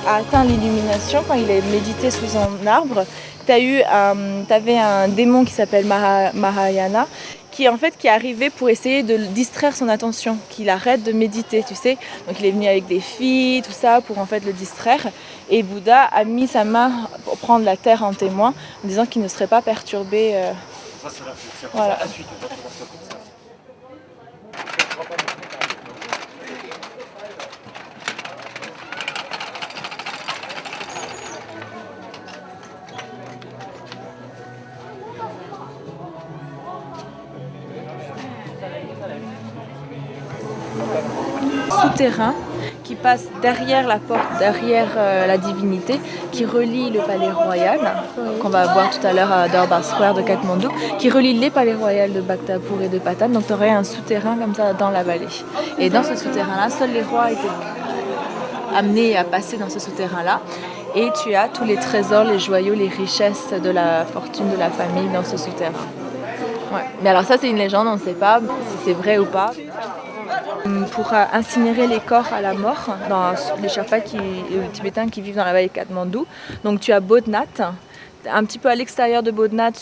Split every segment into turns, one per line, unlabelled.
A atteint l'illumination quand il est médité sous un arbre. T'avais un démon qui s'appelle Mahayana qui est arrivé pour essayer de distraire son attention, qu'il arrête de méditer, tu sais. Donc il est venu avec des filles, tout ça, pour en fait le distraire. Et Bouddha a mis sa main pour prendre la terre en témoin, en disant qu'il ne serait pas perturbé.
Ça, c'est
voilà.
la suite.
Souterrain qui passe derrière la porte, derrière la divinité, qui relie le palais royal, qu'on va voir tout à l'heure à Darbar Square de Katmandou, qui relie les palais royaux de Bhaktapur et de Patan. Donc tu aurais un souterrain comme ça dans la vallée. Et dans ce souterrain-là, seuls les rois étaient amenés à passer dans ce souterrain-là. Et tu as tous les trésors, les joyaux, les richesses de la fortune de la famille dans ce souterrain. Ouais. Mais alors ça c'est une légende, on ne sait pas si c'est vrai ou pas. Pour incinérer les corps à la mort dans les Sherpas tibétains qui vivent dans la vallée de Katmandou. Donc tu as Bodhnath, un petit peu à l'extérieur de Bodhnath,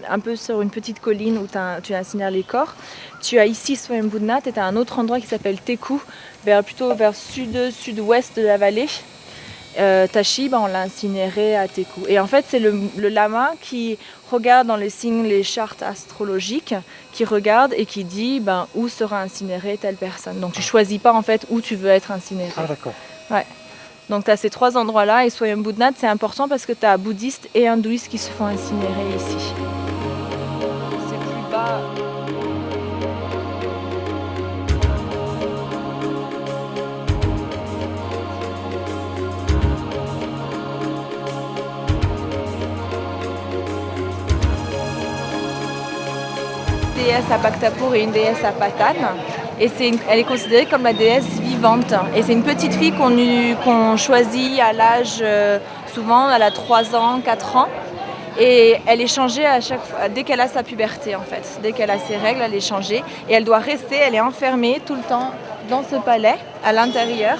un peu sur une petite colline où tu incinères les corps. Tu as ici Swayambhudnath et tu as un autre endroit qui s'appelle Teku, plutôt vers sud-ouest de la vallée. Tashi, on l'a incinéré à Teku. Et en fait, c'est le lama qui regarde dans les signes, les chartes astrologiques, qui regarde et qui dit où sera incinérée telle personne. Donc tu choisis pas en fait où tu veux être incinéré.
Ah d'accord.
Ouais. Donc tu as ces trois endroits-là et Swayambhudnath, c'est important parce que tu as bouddhistes et hindouistes qui se font incinérer ici. C'est plus bas. Une déesse à Bhaktapur et une déesse à Patan. Et elle est considérée comme la déesse vivante. Et c'est une petite fille qu'on choisit à l'âge, souvent elle a 3 ans, 4 ans. Et elle est changée à chaque fois, dès qu'elle a sa puberté en fait. Dès qu'elle a ses règles, elle est changée. Et elle doit rester, elle est enfermée tout le temps dans ce palais, à l'intérieur.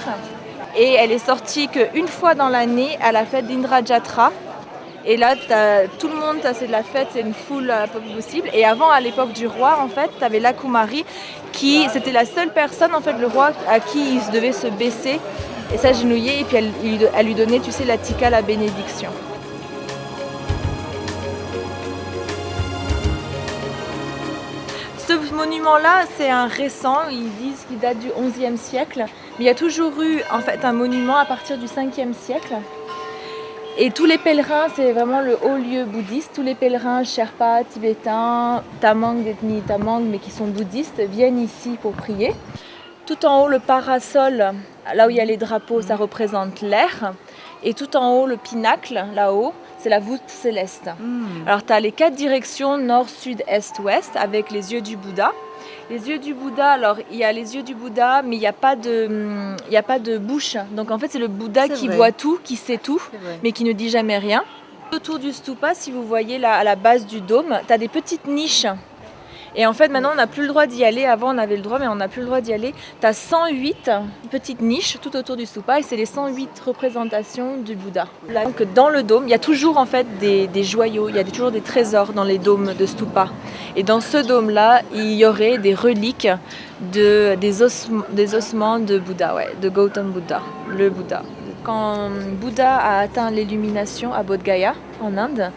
Et elle est sortie qu'une fois dans l'année à la fête d'Indra Jatra. Et là, tout le monde, c'est de la fête, c'est une foule pas possible. Et avant, à l'époque du roi, en fait, tu avais la Kumari, c'était la seule personne, en fait, le roi, à qui il devait se baisser et s'agenouiller. Et puis elle lui donnait, tu sais, la tika, la bénédiction. Ce monument-là, c'est un récent, ils disent qu'il date du XIe siècle. Mais il y a toujours eu, en fait, un monument à partir du 5e siècle. Et tous les pèlerins, c'est vraiment le haut lieu bouddhiste. Tous les pèlerins Sherpas, tibétains, Tamang, d'ethnie Tamang, mais qui sont bouddhistes, viennent ici pour prier. Tout en haut, le parasol, là où il y a les drapeaux, ça représente l'air. Et tout en haut, le pinacle, là-haut, c'est la voûte céleste. Alors, tu as les 4 directions, nord, sud, est, ouest, avec les yeux du Bouddha. Les yeux du Bouddha, alors il y a les yeux du Bouddha, mais il n'y a pas de bouche. Donc en fait, c'est le Bouddha qui voit tout, qui sait tout, mais qui ne dit jamais rien. Autour du stupa, si vous voyez là, à la base du dôme, tu as des petites niches. Et en fait, maintenant, on n'a plus le droit d'y aller. Avant, on avait le droit, mais on n'a plus le droit d'y aller. Tu as 108 petites niches tout autour du stupa et c'est les 108 représentations du Bouddha. Là, donc, dans le dôme, il y a toujours en fait des joyaux, il y a toujours des trésors dans les dômes de stupa. Et dans ce dôme-là, il y aurait des reliques des ossements de Bouddha, de Gautam Buddha, le Bouddha. Quand Bouddha a atteint l'illumination à Bodh Gaya, en Inde,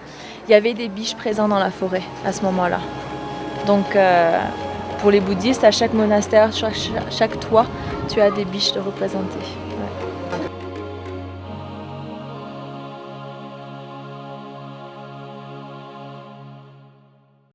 il y avait des biches présents dans la forêt à ce moment-là. Donc pour les bouddhistes, à chaque monastère, chaque toit, tu as des biches de représenter.